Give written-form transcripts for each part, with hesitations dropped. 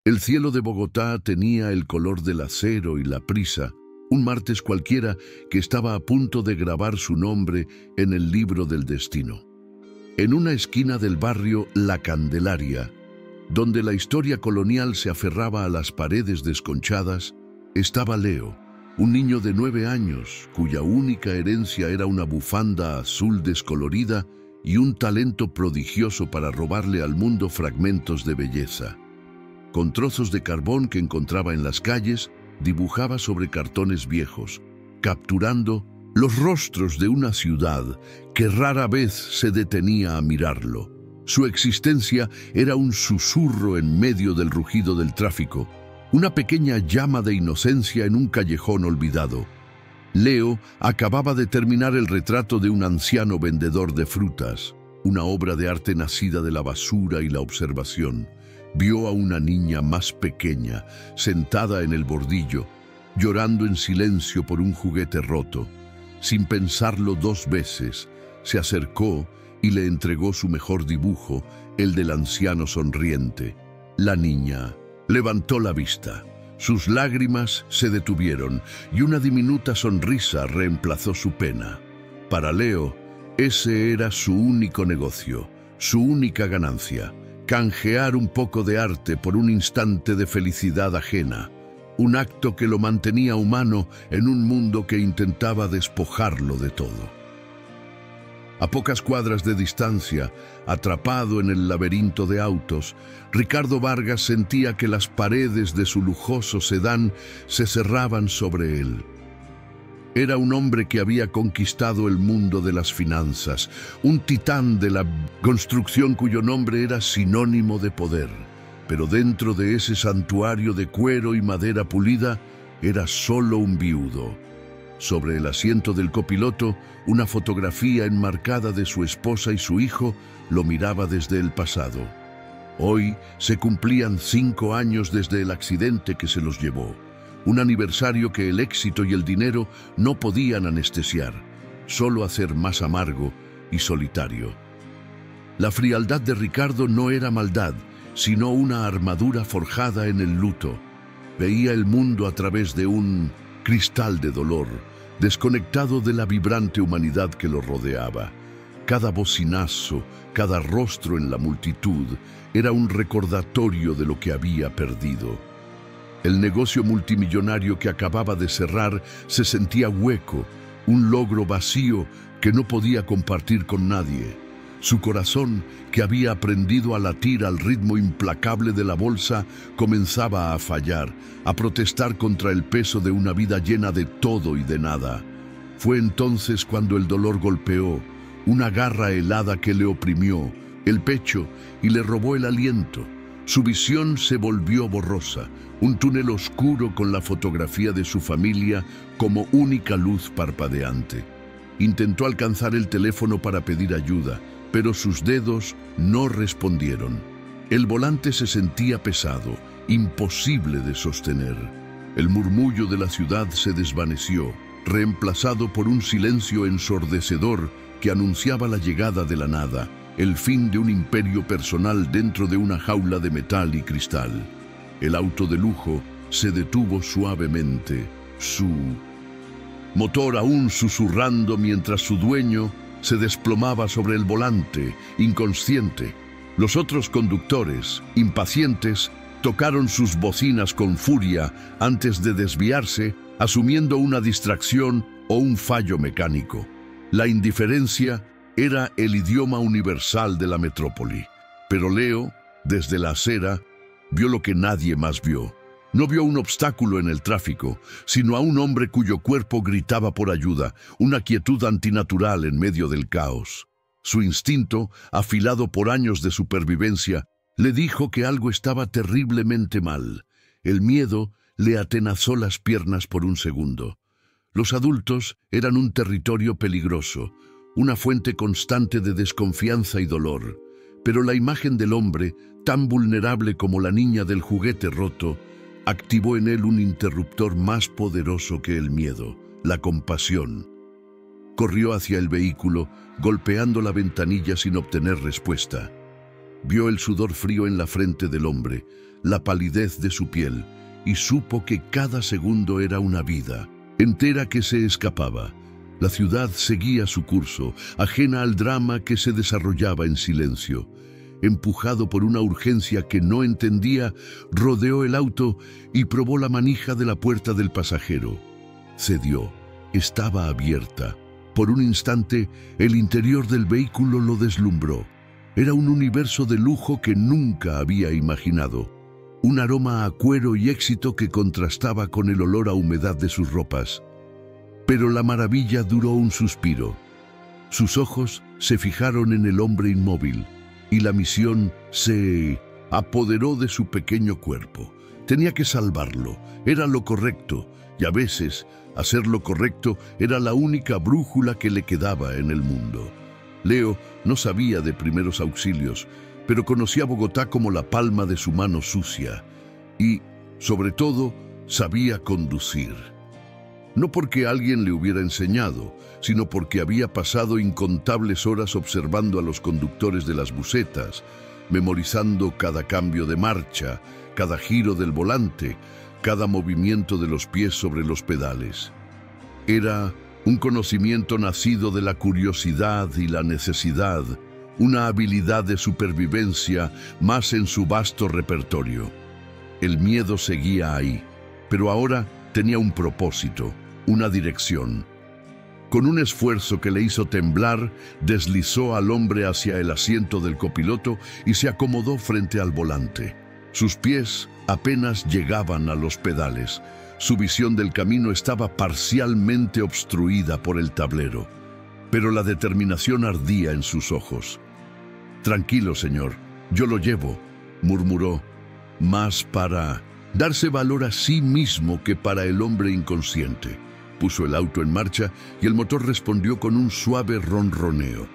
El cielo de Bogotá tenía el color del acero y la prisa, un martes cualquiera que estaba a punto de grabar su nombre en el libro del destino. En una esquina del barrio La Candelaria, donde la historia colonial se aferraba a las paredes desconchadas, estaba Leo, un niño de 9 años, cuya única herencia era una bufanda azul descolorida y un talento prodigioso para robarle al mundo fragmentos de belleza. Con trozos de carbón que encontraba en las calles, dibujaba sobre cartones viejos, capturando los rostros de una ciudad que rara vez se detenía a mirarlo. Su existencia era un susurro en medio del rugido del tráfico, una pequeña llama de inocencia en un callejón olvidado. Leo acababa de terminar el retrato de un anciano vendedor de frutas, una obra de arte nacida de la basura y la observación. Vio a una niña más pequeña, sentada en el bordillo, llorando en silencio por un juguete roto. Sin pensarlo 2 veces, se acercó y le entregó su mejor dibujo, el del anciano sonriente. La niña levantó la vista. Sus lágrimas se detuvieron y una diminuta sonrisa reemplazó su pena. Para Leo, ese era su único negocio, su única ganancia. Canjear un poco de arte por un instante de felicidad ajena, un acto que lo mantenía humano en un mundo que intentaba despojarlo de todo. A pocas cuadras de distancia, atrapado en el laberinto de autos, Ricardo Vargas sentía que las paredes de su lujoso sedán se cerraban sobre él. Era un hombre que había conquistado el mundo de las finanzas, un titán de la construcción cuyo nombre era sinónimo de poder. Pero dentro de ese santuario de cuero y madera pulida, era solo un viudo. Sobre el asiento del copiloto, una fotografía enmarcada de su esposa y su hijo lo miraba desde el pasado. Hoy se cumplían 5 años desde el accidente que se los llevó. Un aniversario que el éxito y el dinero no podían anestesiar, solo hacer más amargo y solitario. La frialdad de Ricardo no era maldad, sino una armadura forjada en el luto. Veía el mundo a través de un cristal de dolor, desconectado de la vibrante humanidad que lo rodeaba. Cada bocinazo, cada rostro en la multitud, era un recordatorio de lo que había perdido. El negocio multimillonario que acababa de cerrar se sentía hueco, un logro vacío que no podía compartir con nadie. Su corazón, que había aprendido a latir al ritmo implacable de la bolsa, comenzaba a fallar, a protestar contra el peso de una vida llena de todo y de nada. Fue entonces cuando el dolor golpeó, una garra helada que le oprimió el pecho y le robó el aliento. Su visión se volvió borrosa, un túnel oscuro con la fotografía de su familia como única luz parpadeante. Intentó alcanzar el teléfono para pedir ayuda, pero sus dedos no respondieron. El volante se sentía pesado, imposible de sostener. El murmullo de la ciudad se desvaneció, reemplazado por un silencio ensordecedor que anunciaba la llegada de la nada, el fin de un imperio personal dentro de una jaula de metal y cristal. El auto de lujo se detuvo suavemente, su motor aún susurrando mientras su dueño se desplomaba sobre el volante, inconsciente. Los otros conductores, impacientes, tocaron sus bocinas con furia antes de desviarse, asumiendo una distracción o un fallo mecánico. La indiferencia era el idioma universal de la metrópoli. Pero Leo, desde la acera, vio lo que nadie más vio. No vio un obstáculo en el tráfico, sino a un hombre cuyo cuerpo gritaba por ayuda, una quietud antinatural en medio del caos. Su instinto, afilado por años de supervivencia, le dijo que algo estaba terriblemente mal. El miedo le atenazó las piernas por un segundo. Los adultos eran un territorio peligroso, una fuente constante de desconfianza y dolor. Pero la imagen del hombre, tan vulnerable como la niña del juguete roto, activó en él un interruptor más poderoso que el miedo, la compasión. Corrió hacia el vehículo, golpeando la ventanilla sin obtener respuesta. Vio el sudor frío en la frente del hombre, la palidez de su piel, y supo que cada segundo era una vida entera que se escapaba. La ciudad seguía su curso, ajena al drama que se desarrollaba en silencio. Empujado por una urgencia que no entendía, rodeó el auto y probó la manija de la puerta del pasajero. Cedió. Estaba abierta. Por un instante, el interior del vehículo lo deslumbró. Era un universo de lujo que nunca había imaginado. Un aroma a cuero y éxito que contrastaba con el olor a humedad de sus ropas. Pero la maravilla duró un suspiro. Sus ojos se fijaron en el hombre inmóvil, y la misión se apoderó de su pequeño cuerpo. Tenía que salvarlo, era lo correcto, y a veces, hacer lo correcto era la única brújula que le quedaba en el mundo. Leo no sabía de primeros auxilios, pero conocía Bogotá como la palma de su mano sucia, y, sobre todo, sabía conducir. No porque alguien le hubiera enseñado, sino porque había pasado incontables horas observando a los conductores de las busetas, memorizando cada cambio de marcha, cada giro del volante, cada movimiento de los pies sobre los pedales. Era un conocimiento nacido de la curiosidad y la necesidad, una habilidad de supervivencia más en su vasto repertorio. El miedo seguía ahí, pero ahora tenía un propósito, una dirección. Con un esfuerzo que le hizo temblar, deslizó al hombre hacia el asiento del copiloto y se acomodó frente al volante. Sus pies apenas llegaban a los pedales. Su visión del camino estaba parcialmente obstruida por el tablero, pero la determinación ardía en sus ojos. «Tranquilo, señor, yo lo llevo», murmuró, más para darse valor a sí mismo que para el hombre inconsciente. Puso el auto en marcha y el motor respondió con un suave ronroneo.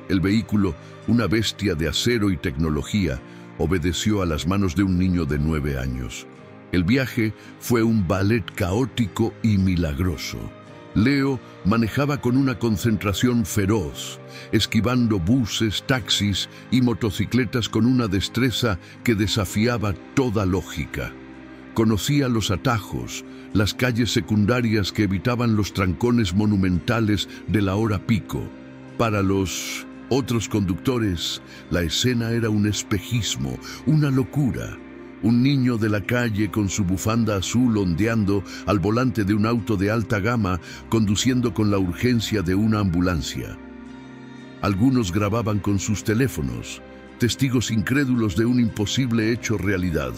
El vehículo, una bestia de acero y tecnología, obedeció a las manos de un niño de 9 años. El viaje fue un ballet caótico y milagroso. Leo manejaba con una concentración feroz, esquivando buses, taxis y motocicletas con una destreza que desafiaba toda lógica. Conocía los atajos, las calles secundarias que evitaban los trancones monumentales de la hora pico. Para los otros conductores, la escena era un espejismo, una locura. Un niño de la calle con su bufanda azul ondeando al volante de un auto de alta gama, conduciendo con la urgencia de una ambulancia. Algunos grababan con sus teléfonos, testigos incrédulos de un imposible hecho realidad.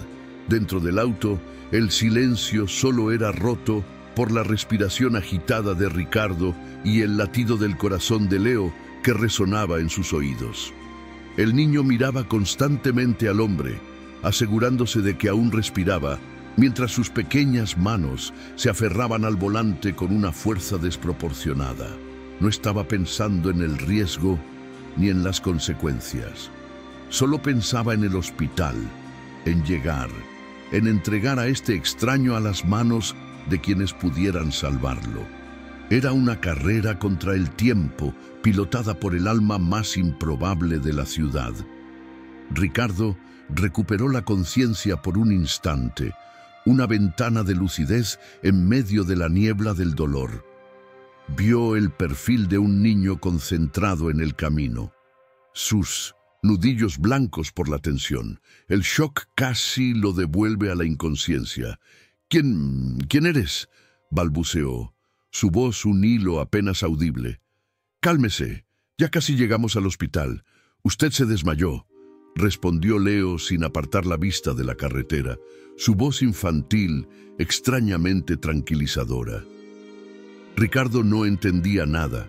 Dentro del auto, el silencio solo era roto por la respiración agitada de Ricardo y el latido del corazón de Leo que resonaba en sus oídos. El niño miraba constantemente al hombre, asegurándose de que aún respiraba, mientras sus pequeñas manos se aferraban al volante con una fuerza desproporcionada. No estaba pensando en el riesgo ni en las consecuencias. Solo pensaba en el hospital, en llegar, en entregar a este extraño a las manos de quienes pudieran salvarlo. Era una carrera contra el tiempo, pilotada por el alma más improbable de la ciudad. Ricardo recuperó la conciencia por un instante, una ventana de lucidez en medio de la niebla del dolor. Vio el perfil de un niño concentrado en el camino. Sus nudillos blancos por la tensión. El shock casi lo devuelve a la inconsciencia. ¿Quién eres?», balbuceó, su voz un hilo apenas audible. «Cálmese, ya casi llegamos al hospital. Usted se desmayó», respondió Leo sin apartar la vista de la carretera, su voz infantil, extrañamente tranquilizadora. Ricardo no entendía nada,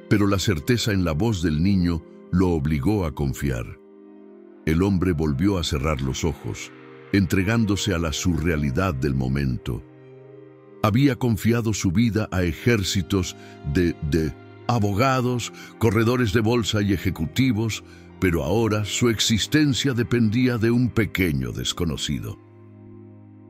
pero la certeza en la voz del niño lo obligó a confiar. El hombre volvió a cerrar los ojos, entregándose a la surrealidad del momento. Había confiado su vida a ejércitos de abogados, corredores de bolsa y ejecutivos, pero ahora su existencia dependía de un pequeño desconocido.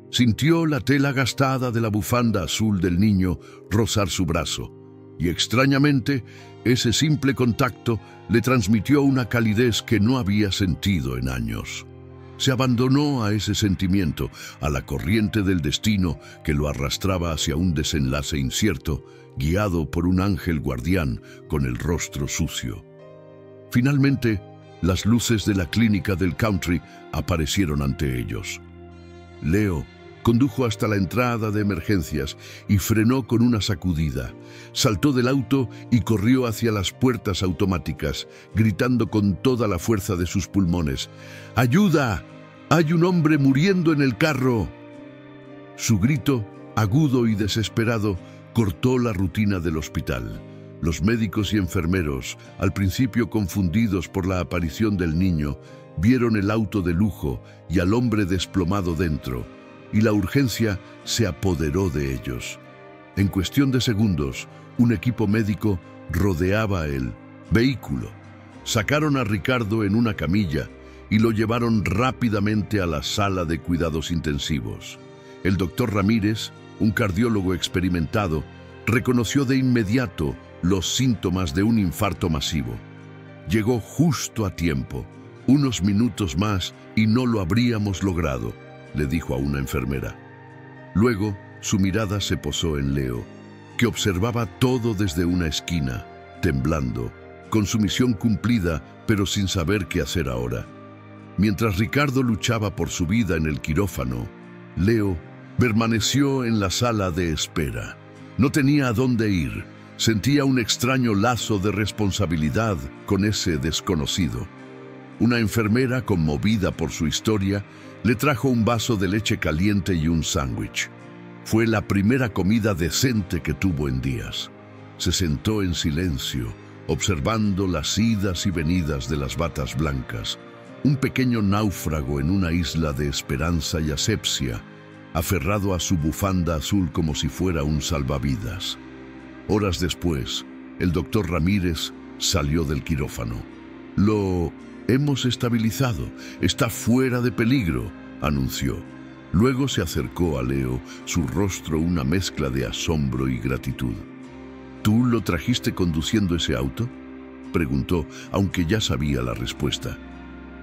Sintió la tela gastada de la bufanda azul del niño rozar su brazo, y extrañamente, ese simple contacto le transmitió una calidez que no había sentido en años. Se abandonó a ese sentimiento, a la corriente del destino que lo arrastraba hacia un desenlace incierto, guiado por un ángel guardián con el rostro sucio. Finalmente, las luces de la clínica del country aparecieron ante ellos. Leo condujo hasta la entrada de emergencias y frenó con una sacudida. Saltó del auto y corrió hacia las puertas automáticas, gritando con toda la fuerza de sus pulmones: ¡Ayuda! ¡Hay un hombre muriendo en el carro! Su grito, agudo y desesperado, cortó la rutina del hospital. Los médicos y enfermeros, al principio confundidos por la aparición del niño, vieron el auto de lujo y al hombre desplomado dentro, y la urgencia se apoderó de ellos. En cuestión de segundos, un equipo médico rodeaba el vehículo. Sacaron a Ricardo en una camilla y lo llevaron rápidamente a la sala de cuidados intensivos. El doctor Ramírez, un cardiólogo experimentado, reconoció de inmediato los síntomas de un infarto masivo. Llegó justo a tiempo. Unos minutos más y no lo habríamos logrado, le dijo a una enfermera. Luego, su mirada se posó en Leo, que observaba todo desde una esquina, temblando, con su misión cumplida, pero sin saber qué hacer ahora. Mientras Ricardo luchaba por su vida en el quirófano, Leo permaneció en la sala de espera. No tenía a dónde ir. Sentía un extraño lazo de responsabilidad con ese desconocido. Una enfermera, conmovida por su historia, le trajo un vaso de leche caliente y un sándwich. Fue la primera comida decente que tuvo en días. Se sentó en silencio, observando las idas y venidas de las batas blancas. Un pequeño náufrago en una isla de esperanza y asepsia, aferrado a su bufanda azul como si fuera un salvavidas. Horas después, el doctor Ramírez salió del quirófano. Lo hemos estabilizado, está fuera de peligro, anunció. Luego se acercó a Leo, su rostro una mezcla de asombro y gratitud. ¿Tú lo trajiste conduciendo ese auto?, preguntó, aunque ya sabía la respuesta.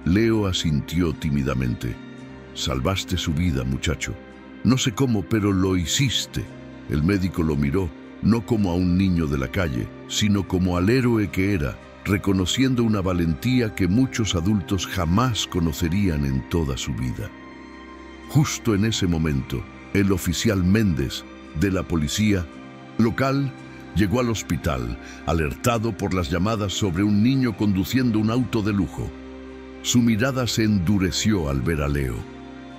Leo asintió tímidamente. Salvaste su vida, muchacho. No sé cómo, pero lo hiciste. El médico lo miró, no como a un niño de la calle, sino como al héroe que era, reconociendo una valentía que muchos adultos jamás conocerían en toda su vida. Justo en ese momento, el oficial Méndez, de la policía local, llegó al hospital, alertado por las llamadas sobre un niño conduciendo un auto de lujo. Su mirada se endureció al ver a Leo.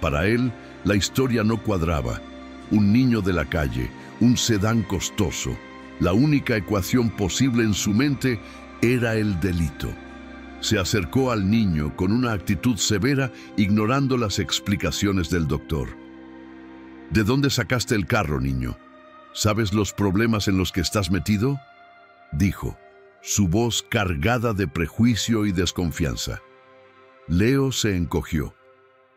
Para él, la historia no cuadraba. Un niño de la calle, un sedán costoso. La única ecuación posible en su mente era el delito. Se acercó al niño con una actitud severa, ignorando las explicaciones del doctor. ¿De dónde sacaste el carro, niño? ¿Sabes los problemas en los que estás metido?, dijo, su voz cargada de prejuicio y desconfianza. Leo se encogió.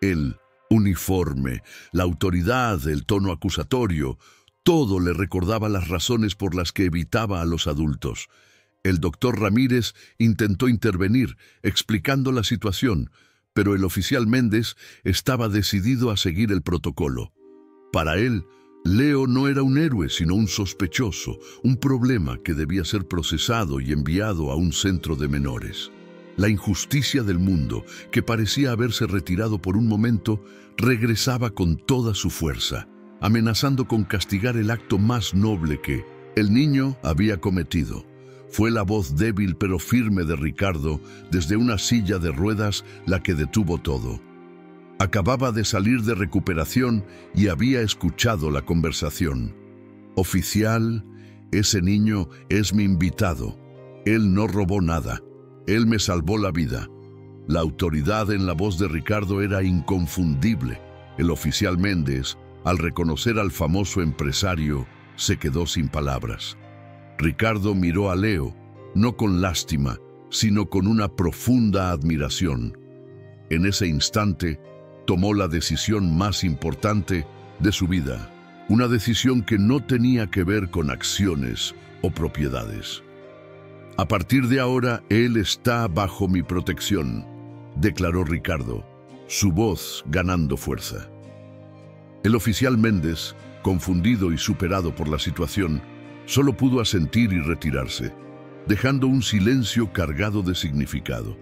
El uniforme, la autoridad, el tono acusatorio, todo le recordaba las razones por las que evitaba a los adultos. El doctor Ramírez intentó intervenir, explicando la situación, pero el oficial Méndez estaba decidido a seguir el protocolo. Para él, Leo no era un héroe, sino un sospechoso, un problema que debía ser procesado y enviado a un centro de menores. La injusticia del mundo, que parecía haberse retirado por un momento, regresaba con toda su fuerza, amenazando con castigar el acto más noble que el niño había cometido. Fue la voz débil pero firme de Ricardo, desde una silla de ruedas, la que detuvo todo. Acababa de salir de recuperación y había escuchado la conversación. Oficial, ese niño es mi invitado. Él no robó nada. Él me salvó la vida. La autoridad en la voz de Ricardo era inconfundible. El oficial Méndez, al reconocer al famoso empresario, se quedó sin palabras. Ricardo miró a Leo, no con lástima, sino con una profunda admiración. En ese instante, tomó la decisión más importante de su vida, una decisión que no tenía que ver con acciones o propiedades. A partir de ahora, él está bajo mi protección, declaró Ricardo. su voz ganando fuerza. El oficial Méndez, confundido y superado por la situación, solo pudo asentir y retirarse, dejando un silencio cargado de significado.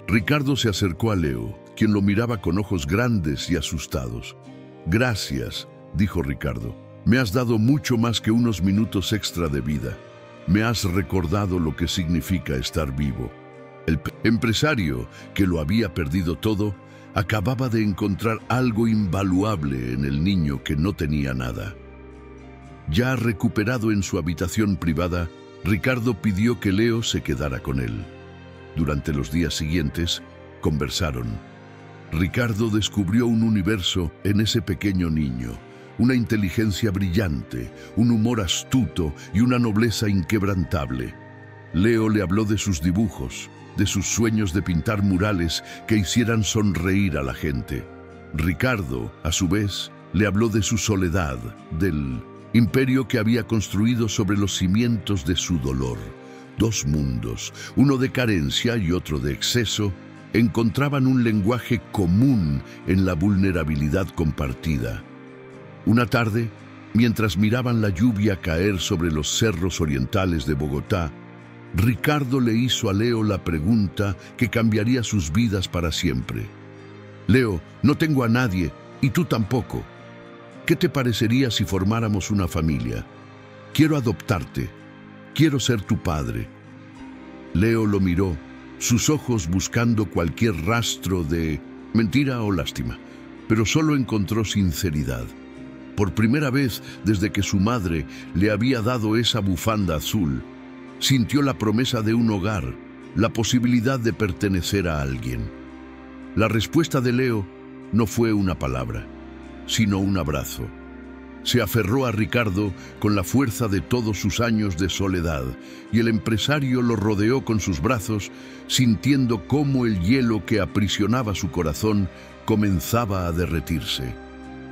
Ricardo se acercó a Leo, quien lo miraba con ojos grandes y asustados. «Gracias», dijo Ricardo. «Me has dado mucho más que unos minutos extra de vida. Me has recordado lo que significa estar vivo». El empresario, que lo había perdido todo, acababa de encontrar algo invaluable en el niño que no tenía nada. Ya recuperado en su habitación privada, Ricardo pidió que Leo se quedara con él. Durante los días siguientes, conversaron. Ricardo descubrió un universo en ese pequeño niño, una inteligencia brillante, un humor astuto y una nobleza inquebrantable. Leo le habló de sus dibujos, de sus sueños de pintar murales que hicieran sonreír a la gente. Ricardo, a su vez, le habló de su soledad, del imperio que había construido sobre los cimientos de su dolor. Dos mundos, uno de carencia y otro de exceso, encontraban un lenguaje común en la vulnerabilidad compartida. Una tarde, mientras miraban la lluvia caer sobre los cerros orientales de Bogotá, Ricardo le hizo a Leo la pregunta que cambiaría sus vidas para siempre. «Leo, no tengo a nadie, y tú tampoco. ¿Qué te parecería si formáramos una familia? Quiero adoptarte. Quiero ser tu padre». Leo lo miró, sus ojos buscando cualquier rastro de mentira o lástima, pero solo encontró sinceridad. Por primera vez desde que su madre le había dado esa bufanda azul, sintió la promesa de un hogar, la posibilidad de pertenecer a alguien. La respuesta de Leo no fue una palabra, sino un abrazo. Se aferró a Ricardo con la fuerza de todos sus años de soledad, y el empresario lo rodeó con sus brazos, sintiendo cómo el hielo que aprisionaba su corazón comenzaba a derretirse.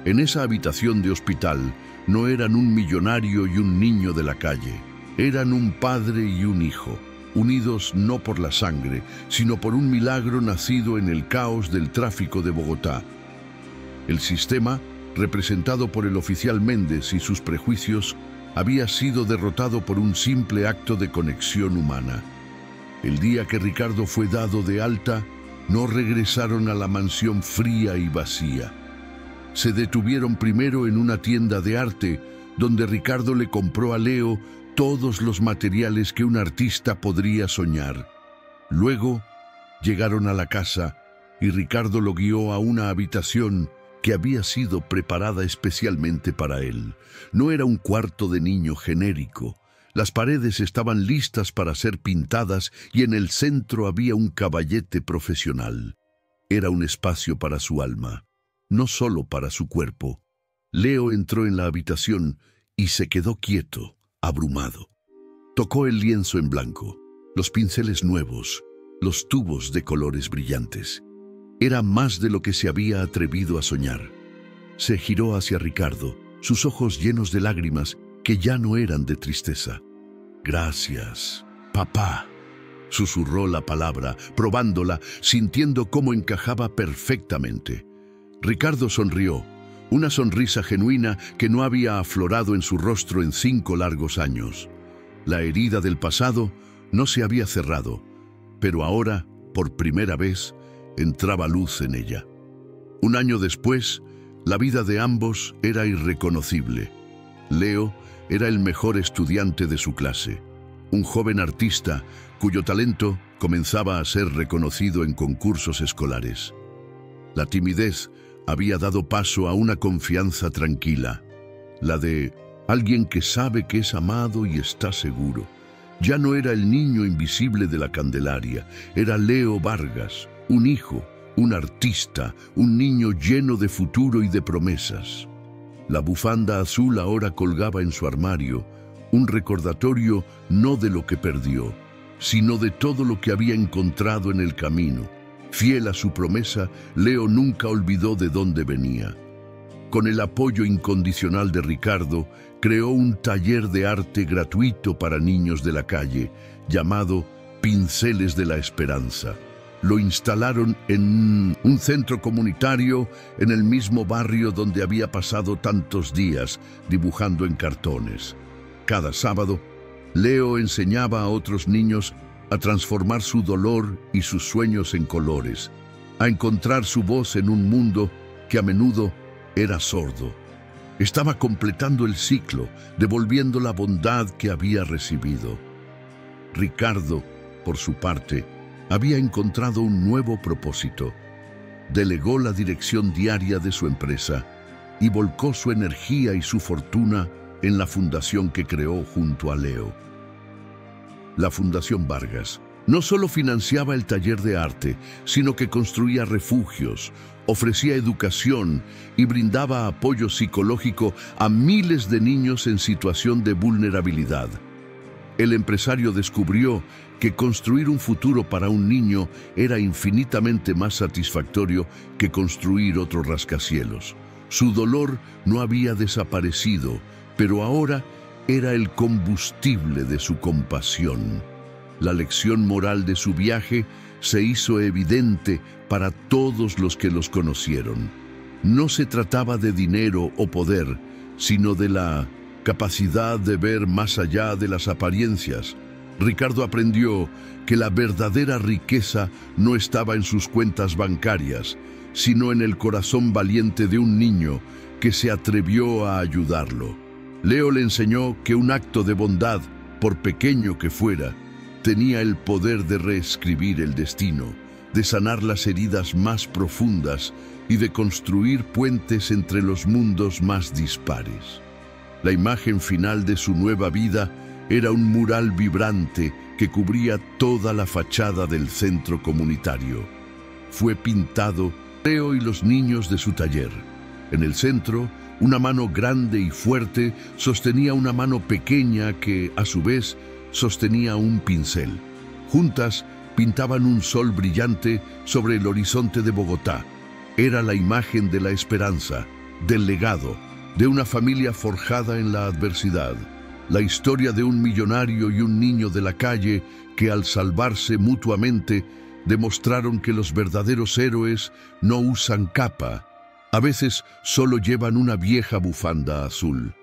En esa habitación de hospital no eran un millonario y un niño de la calle. Eran un padre y un hijo, unidos no por la sangre, sino por un milagro nacido en el caos del tráfico de Bogotá. El sistema, representado por el oficial Méndez y sus prejuicios, había sido derrotado por un simple acto de conexión humana. El día que Ricardo fue dado de alta, no regresaron a la mansión fría y vacía. Se detuvieron primero en una tienda de arte, donde Ricardo le compró a Leo todos los materiales que un artista podría soñar. Luego llegaron a la casa y Ricardo lo guió a una habitación que había sido preparada especialmente para él. No era un cuarto de niño genérico. Las paredes estaban listas para ser pintadas y en el centro había un caballete profesional. Era un espacio para su alma, no solo para su cuerpo. Leo entró en la habitación y se quedó quieto, abrumado. Tocó el lienzo en blanco, los pinceles nuevos, los tubos de colores brillantes. Era más de lo que se había atrevido a soñar. Se giró hacia Ricardo, sus ojos llenos de lágrimas que ya no eran de tristeza. «Gracias, papá», susurró la palabra, probándola, sintiendo cómo encajaba perfectamente. Ricardo sonrió, una sonrisa genuina que no había aflorado en su rostro en 5 largos años. La herida del pasado no se había cerrado, pero ahora, por primera vez, entraba luz en ella. Un año después, la vida de ambos era irreconocible. Leo era el mejor estudiante de su clase, un joven artista cuyo talento comenzaba a ser reconocido en concursos escolares. La timidez había dado paso a una confianza tranquila, la de alguien que sabe que es amado y está seguro. Ya no era el niño invisible de la Candelaria, era Leo Vargas, un hijo, un artista, un niño lleno de futuro y de promesas. La bufanda azul ahora colgaba en su armario, un recordatorio no de lo que perdió, sino de todo lo que había encontrado en el camino. Fiel a su promesa, Leo nunca olvidó de dónde venía. Con el apoyo incondicional de Ricardo, creó un taller de arte gratuito para niños de la calle, llamado Pinceles de la Esperanza. lo instalaron en un centro comunitario en el mismo barrio donde había pasado tantos días dibujando en cartones. Cada sábado, Leo enseñaba a otros niños a transformar su dolor y sus sueños en colores, a encontrar su voz en un mundo que a menudo era sordo. Estaba completando el ciclo, devolviendo la bondad que había recibido. Ricardo, por su parte, había encontrado un nuevo propósito. Delegó la dirección diaria de su empresa y volcó su energía y su fortuna en la fundación que creó junto a Leo. La Fundación Vargas no solo financiaba el taller de arte, sino que construía refugios, ofrecía educación y brindaba apoyo psicológico a miles de niños en situación de vulnerabilidad. El empresario descubrió que construir un futuro para un niño era infinitamente más satisfactorio que construir otro rascacielos. Su dolor no había desaparecido, pero ahora era el combustible de su compasión. La lección moral de su viaje se hizo evidente para todos los que los conocieron. No se trataba de dinero o poder, sino de la capacidad de ver más allá de las apariencias. Ricardo aprendió que la verdadera riqueza no estaba en sus cuentas bancarias, sino en el corazón valiente de un niño que se atrevió a ayudarlo. Leo le enseñó que un acto de bondad, por pequeño que fuera, tenía el poder de reescribir el destino, de sanar las heridas más profundas y de construir puentes entre los mundos más dispares. La imagen final de su nueva vida era un mural vibrante que cubría toda la fachada del centro comunitario. Fue pintado Leo y los niños de su taller. En el centro, una mano grande y fuerte sostenía una mano pequeña que, a su vez, sostenía un pincel. Juntas pintaban un sol brillante sobre el horizonte de Bogotá. Era la imagen de la esperanza, del legado, de una familia forjada en la adversidad. La historia de un millonario y un niño de la calle que, al salvarse mutuamente, demostraron que los verdaderos héroes no usan capa. A veces solo llevan una vieja bufanda azul.